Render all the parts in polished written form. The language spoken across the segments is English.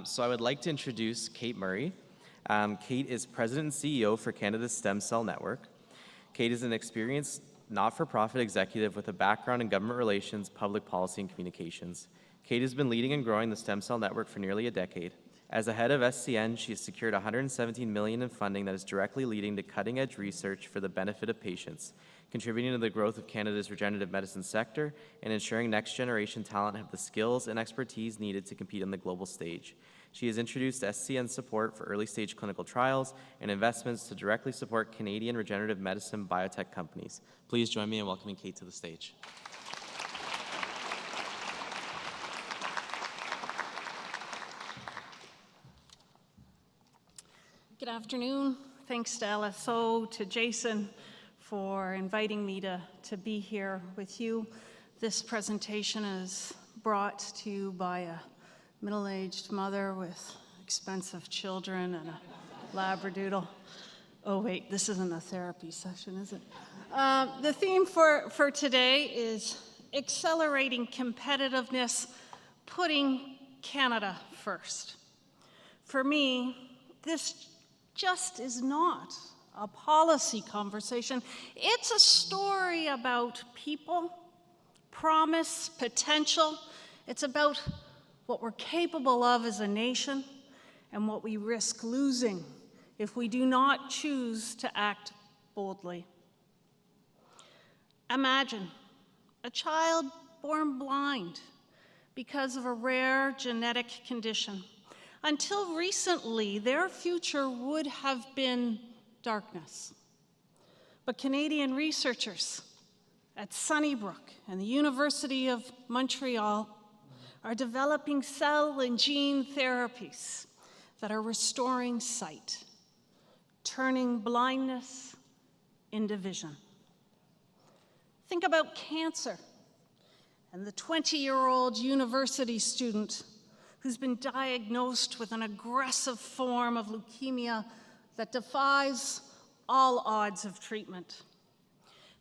So I would like to introduce Cate Murray. Cate is President and CEO for Canada's Stem Cell Network. Cate is an experienced not-for-profit executive with a background in government relations, public policy, and communications. Cate has been leading and growing the Stem Cell Network for nearly a decade. As the head of SCN, she has secured $117 million in funding that is directly leading to cutting-edge research for the benefit of patients, contributing to the growth of Canada's regenerative medicine sector and ensuring next-generation talent have the skills and expertise needed to compete on the global stage. She has introduced SCN support for early-stage clinical trials and investments to directly support Canadian regenerative medicine biotech companies. Please join me in welcoming Cate to the stage. Good afternoon. Thanks to LSO, to Jason for inviting me to be here with you. This presentation is brought to you by a middle-aged mother with expensive children and a labradoodle. Oh wait, this isn't a therapy session, is it? The theme for today is accelerating competitiveness, putting Canada first. For me, this just is not a policy conversation. It's a story about people, promise, potential. It's about what we're capable of as a nation and what we risk losing if we do not choose to act boldly. Imagine a child born blind because of a rare genetic condition. Until recently, their future would have been darkness. But Canadian researchers at Sunnybrook and the University of Montreal are developing cell and gene therapies that are restoring sight, turning blindness into vision. Think about cancer and the 20-year-old university student who's been diagnosed with an aggressive form of leukemia that defies all odds of treatment.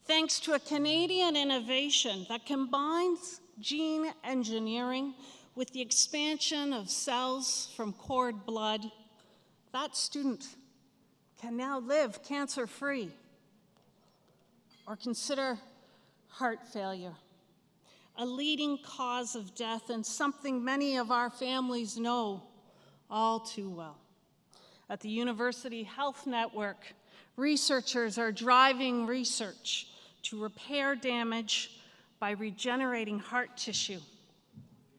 Thanks to a Canadian innovation that combines gene engineering with the expansion of cells from cord blood, that student can now live cancer-free. Or consider heart failure, a leading cause of death and something many of our families know all too well. At the University Health Network, researchers are driving research to repair damage by regenerating heart tissue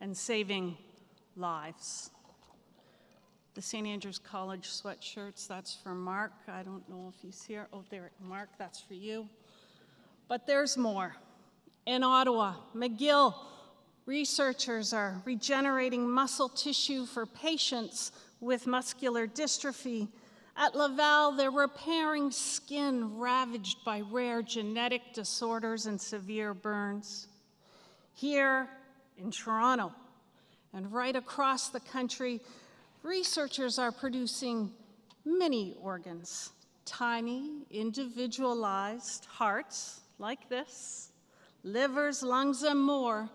and saving lives. The St. Andrews College sweatshirts, that's for Mark. I don't know if he's here. Oh, there, Mark, that's for you. But there's more. In Ottawa, McGill, researchers are regenerating muscle tissue for patients with muscular dystrophy. At Laval, they're repairing skin ravaged by rare genetic disorders and severe burns. Here in Toronto and right across the country, researchers are producing mini organs, tiny, individualized hearts like this, livers, lungs, and more,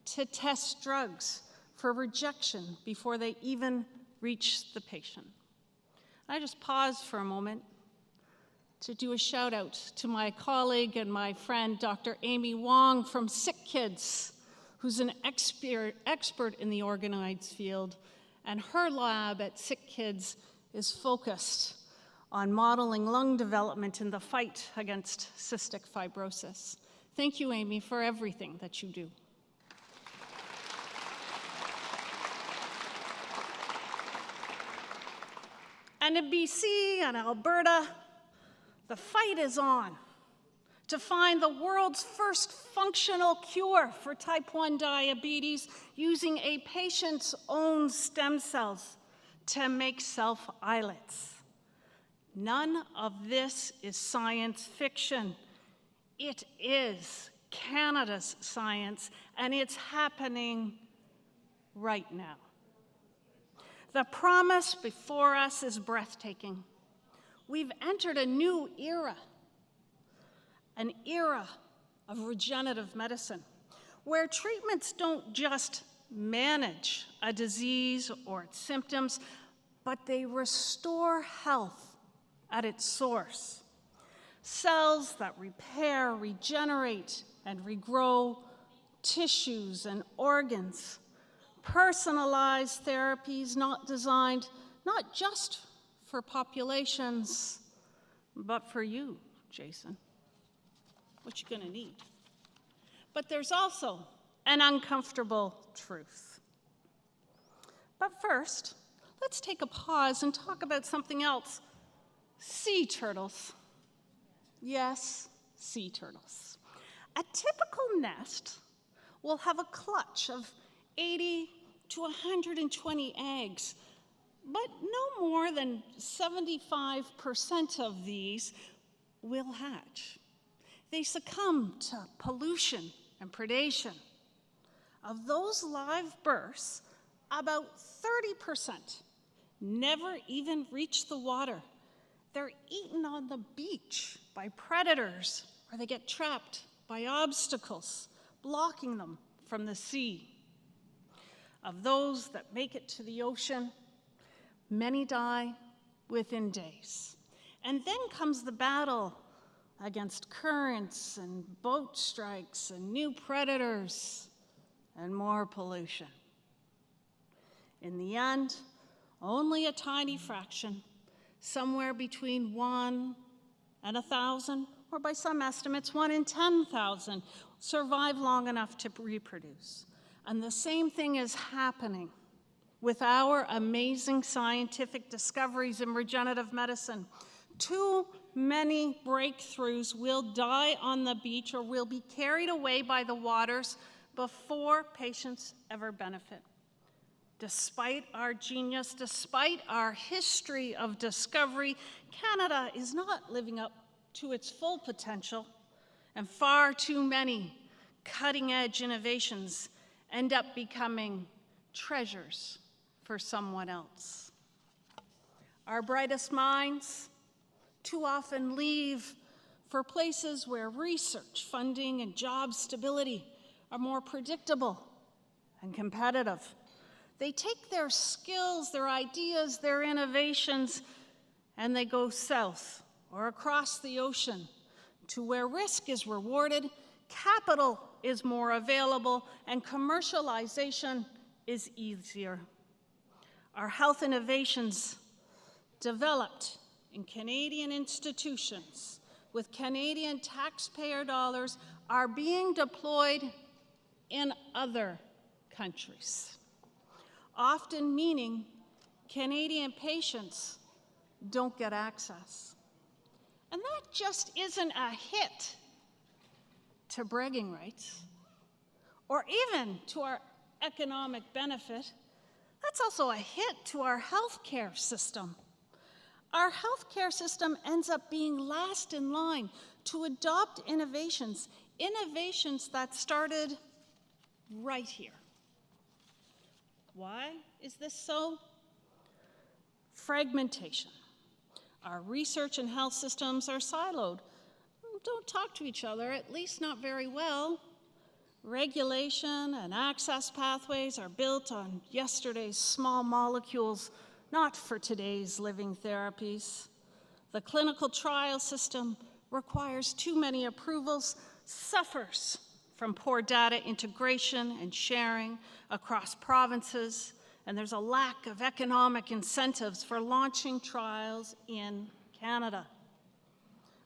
to test drugs for rejection before they even reach the patient. I just pause for a moment to do a shout out to my colleague and my friend, Dr. Amy Wong from Sick Kids, who's an expert in the organoids field, and her lab at Sick Kids is focused on modeling lung development in the fight against cystic fibrosis. Thank you, Amy, for everything that you do. And in BC and Alberta, the fight is on to find the world's first functional cure for type 1 diabetes using a patient's own stem cells to make self-islets. None of this is science fiction. It is Canada's science, and it's happening right now. The promise before us is breathtaking. We've entered a new era, an era of regenerative medicine, where treatments don't just manage a disease or its symptoms, but they restore health at its source. Cells that repair, regenerate, and regrow tissues and organs. Personalized therapies designed not just for populations, but for you, Jason. What you gonna need? But there's also an uncomfortable truth. But first, let's take a pause and talk about something else. Sea turtles. Yes, sea turtles. A typical nest will have a clutch of 80 to 120 eggs, but no more than 75% of these will hatch. They succumb to pollution and predation. Of those live births, about 30% never even reach the water. They're eaten on the beach by predators, or they get trapped by obstacles, blocking them from the sea. Of those that make it to the ocean, many die within days. And then comes the battle against currents and boat strikes and new predators and more pollution. In the end, only a tiny fraction, somewhere between 1 and 1,000, or by some estimates, 1 in 10,000, survive long enough to reproduce. And the same thing is happening with our amazing scientific discoveries in regenerative medicine. Too many breakthroughs will die on the beach or will be carried away by the waters before patients ever benefit. Despite our genius, despite our history of discovery, Canada is not living up to its full potential, and far too many cutting-edge innovations end up becoming treasures for someone else. Our brightest minds too often leave for places where research, funding, and job stability are more predictable and competitive. They take their skills, their ideas, their innovations, and they go south or across the ocean to where risk is rewarded, capital is more available, and commercialization is easier. Our health innovations developed in Canadian institutions with Canadian taxpayer dollars are being deployed in other countries, often meaning Canadian patients don't get access. And that just isn't a hit to bragging rights or even to our economic benefit. That's also a hit to our healthcare system. Our healthcare system ends up being last in line to adopt innovations that started right here. Why is this so? Fragmentation. Our research and health systems are siloed, don't talk to each other, at least not very well. Regulation and access pathways are built on yesterday's small molecules, not for today's living therapies. The clinical trial system requires too many approvals, suffers from poor data integration and sharing across provinces, and there's a lack of economic incentives for launching trials in Canada.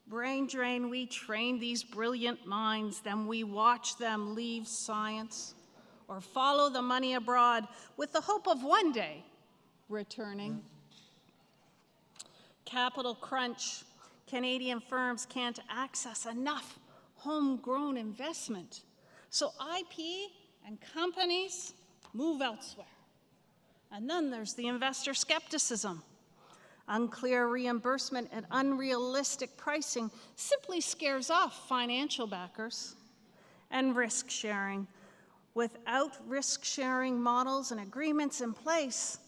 Brain drain, we train these brilliant minds, then we watch them leave science or follow the money abroad with the hope of one day returning. Capital crunch. Canadian firms can't access enough homegrown investment. So IP and companies move elsewhere. And then there's the investor skepticism. Unclear reimbursement and unrealistic pricing simply scares off financial backers. And risk sharing. Without risk sharing models and agreements in place,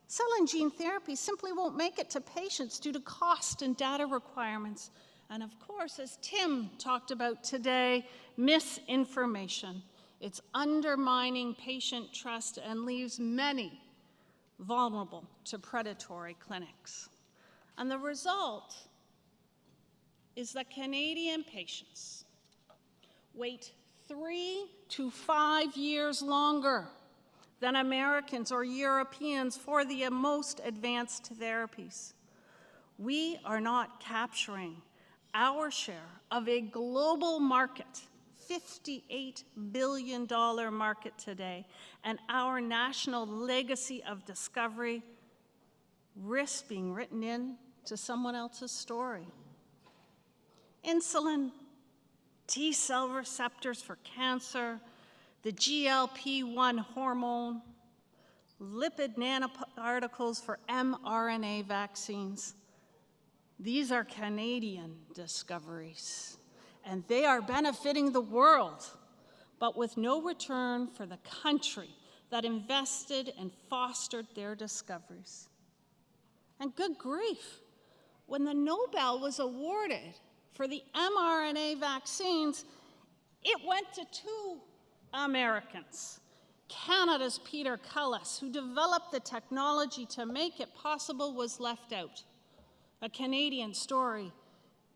cell and gene therapy simply won't make it to patients due to cost and data requirements. And of course, as Tim talked about today, misinformation. It's undermining patient trust and leaves many vulnerable to predatory clinics. And the result is that Canadian patients wait 3 to 5 years longer than Americans or Europeans for the most advanced therapies. We are not capturing our share of a global market, $58 billion market today, and our national legacy of discovery risks being written in to someone else's story. Insulin, T-cell receptors for cancer, the GLP-1 hormone, lipid nanoparticles for mRNA vaccines. These are Canadian discoveries, and they are benefiting the world, but with no return for the country that invested and fostered their discoveries. And good grief, when the Nobel was awarded for the mRNA vaccines, it went to 2 Americans. Canada's Peter Cullis, who developed the technology to make it possible, was left out. A Canadian story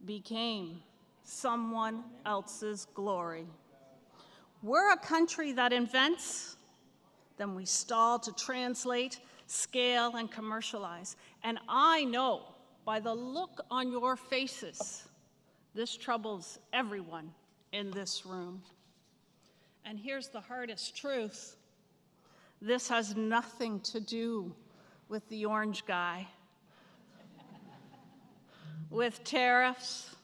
became someone else's glory. We're a country that invents, then we stall to translate, scale, and commercialize. And I know by the look on your faces, this troubles everyone in this room. And here's the hardest truth. This has nothing to do with the orange guy, with tariffs,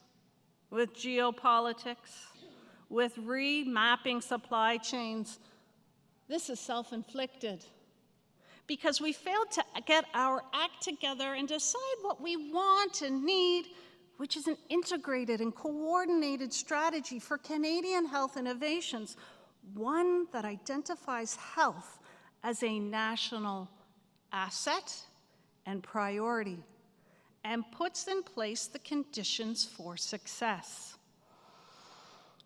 with geopolitics, with remapping supply chains. This is self-inflicted because we failed to get our act together and decide what we want and need, which is an integrated and coordinated strategy for Canadian health innovations, one that identifies health as a national asset and priority, and puts in place the conditions for success.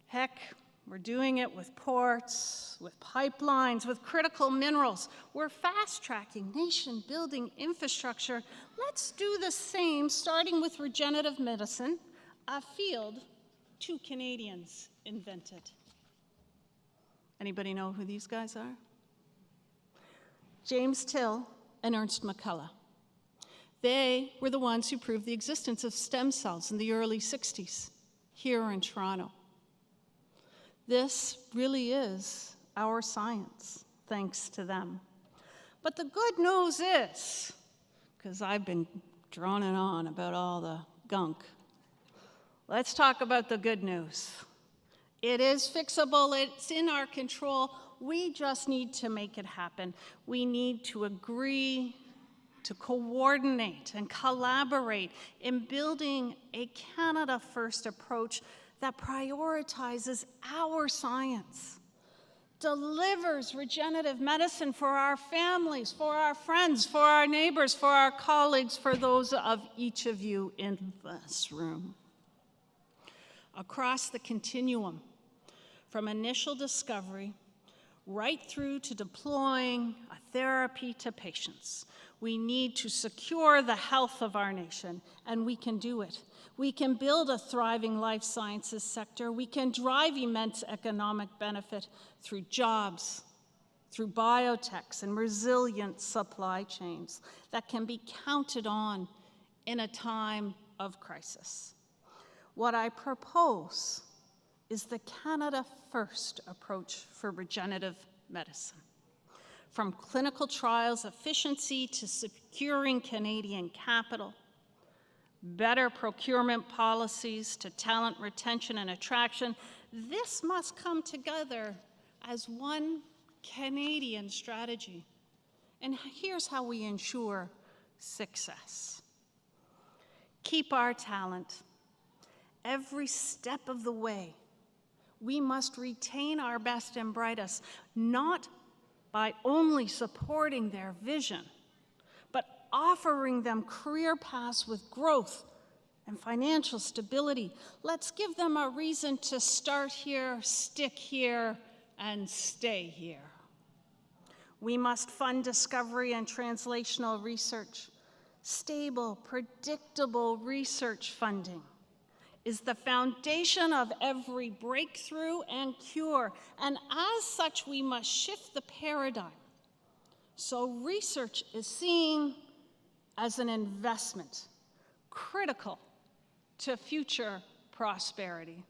Heck, we're doing it with ports, with pipelines, with critical minerals. We're fast-tracking nation-building infrastructure. Let's do the same, starting with regenerative medicine, a field 2 Canadians invented. Anybody know who these guys are? James Till and Ernst McCulloch. They were the ones who proved the existence of stem cells in the early 60s here in Toronto. This really is our science, thanks to them. But the good news is, because I've been droning on about all the gunk, let's talk about the good news. It is fixable, it's in our control. We just need to make it happen. We need to agree, to coordinate and collaborate in building a Canada-first approach that prioritizes our science, delivers regenerative medicine for our families, for our friends, for our neighbors, for our colleagues, for those of each of you in this room. Across the continuum, from initial discovery right through to deploying a therapy to patients, we need to secure the health of our nation, and we can do it. We can build a thriving life sciences sector. We can drive immense economic benefit through jobs, through biotechs and resilient supply chains that can be counted on in a time of crisis. What I propose is the Canada First approach for regenerative medicine. From clinical trials efficiency to securing Canadian capital, better procurement policies to talent retention and attraction, this must come together as one Canadian strategy. And here's how we ensure success. Keep our talent. Every step of the way, we must retain our best and brightest, not by only supporting their vision, but offering them career paths with growth and financial stability. Let's give them a reason to start here, stick here, and stay here. We must fund discovery and translational research. Stable, predictable research funding is the foundation of every breakthrough and cure, and as such, we must shift the paradigm. So research is seen as an investment, critical to future prosperity.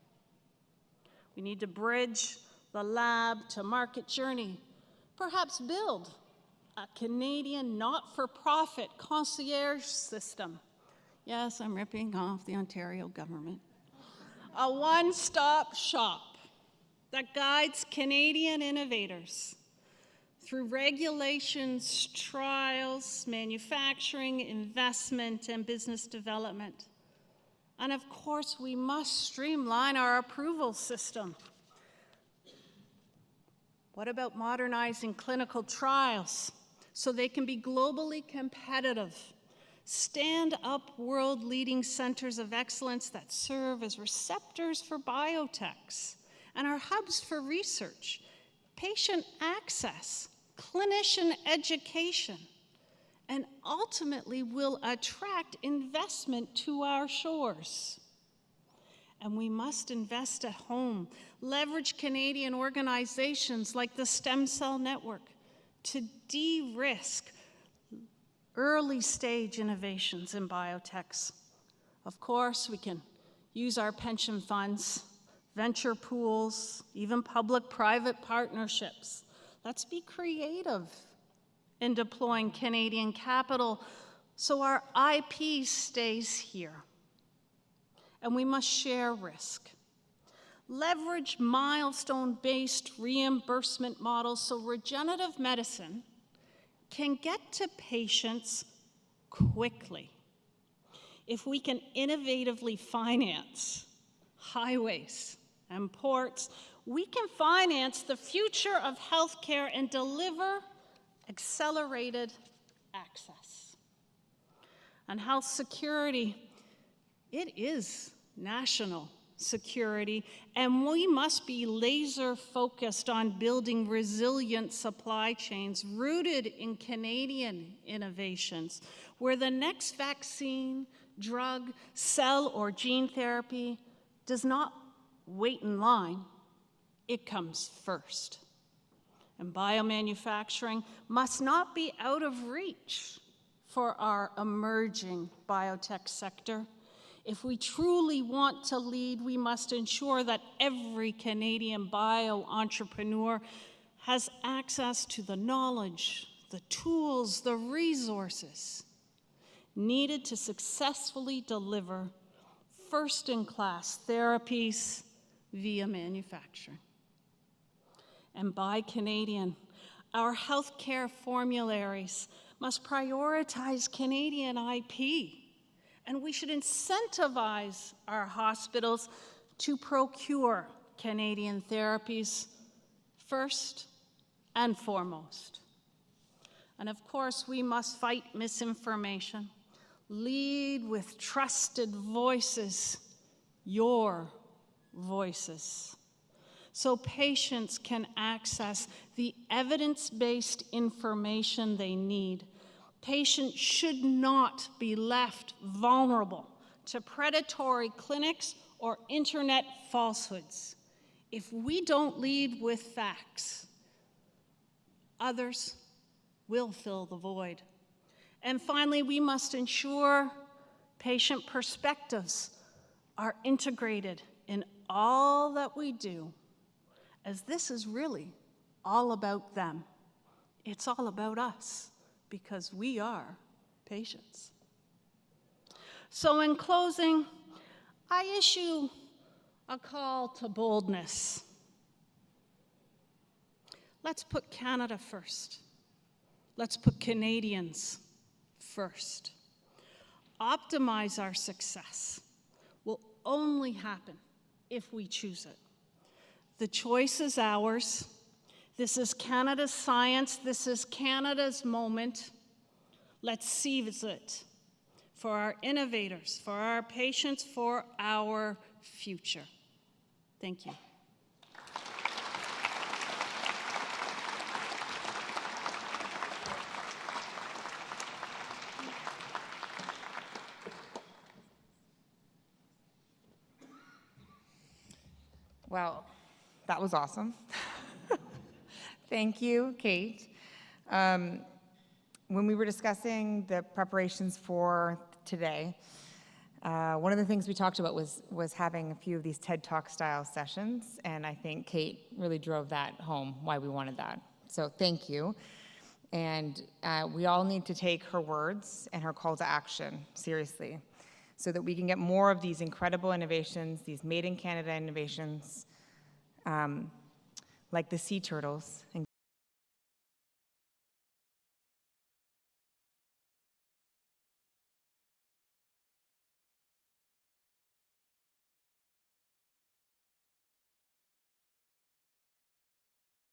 We need to bridge the lab to market journey, perhaps build a Canadian not-for-profit concierge system. Yes, I'm ripping off the Ontario government. A one-stop shop that guides Canadian innovators through regulations, trials, manufacturing, investment, and business development. And of course, we must streamline our approval system. What about modernizing clinical trials so they can be globally competitive? Stand up world-leading centers of excellence that serve as receptors for biotechs and are hubs for research, patient access, clinician education, and ultimately will attract investment to our shores. And we must invest at home, leverage Canadian organizations like the Stem Cell Network to de-risk early-stage innovations in biotechs. Of course, we can use our pension funds, venture pools, even public-private partnerships. Let's be creative in deploying Canadian capital so our IP stays here. And we must share risk. Leverage milestone-based reimbursement models so regenerative medicine can get to patients quickly. If we can innovatively finance highways and ports, we can finance the future of healthcare and deliver accelerated access. And health security, it is national security, and we must be laser focused on building resilient supply chains rooted in Canadian innovations, where the next vaccine, drug, cell, or gene therapy does not wait in line, it comes first. And biomanufacturing must not be out of reach for our emerging biotech sector. If we truly want to lead, we must ensure that every Canadian bio-entrepreneur has access to the knowledge, the tools, the resources needed to successfully deliver first-in-class therapies via manufacturing. And by Canadian, our healthcare formularies must prioritize Canadian IP. And we should incentivize our hospitals to procure Canadian therapies first and foremost. And of course, we must fight misinformation. Lead with trusted voices, your voices, so patients can access the evidence-based information they need. Patients should not be left vulnerable to predatory clinics or internet falsehoods. If we don't lead with facts, others will fill the void. And finally, we must ensure patient perspectives are integrated in all that we do, as this is really all about them. It's all about us, because we are patients. So in closing, I issue a call to boldness. Let's put Canada first. Let's put Canadians first. Optimize our success will only happen if we choose it. The choice is ours. This is Canada's science. This is Canada's moment. Let's seize it for our innovators, for our patients, for our future. Thank you. Well, that was awesome. Thank you, Cate. When we were discussing the preparations for today, one of the things we talked about was having a few of these TED Talk style sessions, and I think Cate really drove that home, why we wanted that. So thank you. And we all need to take her words and her call to action seriously so that we can get more of these incredible innovations, these made in Canada innovations, like the sea turtles and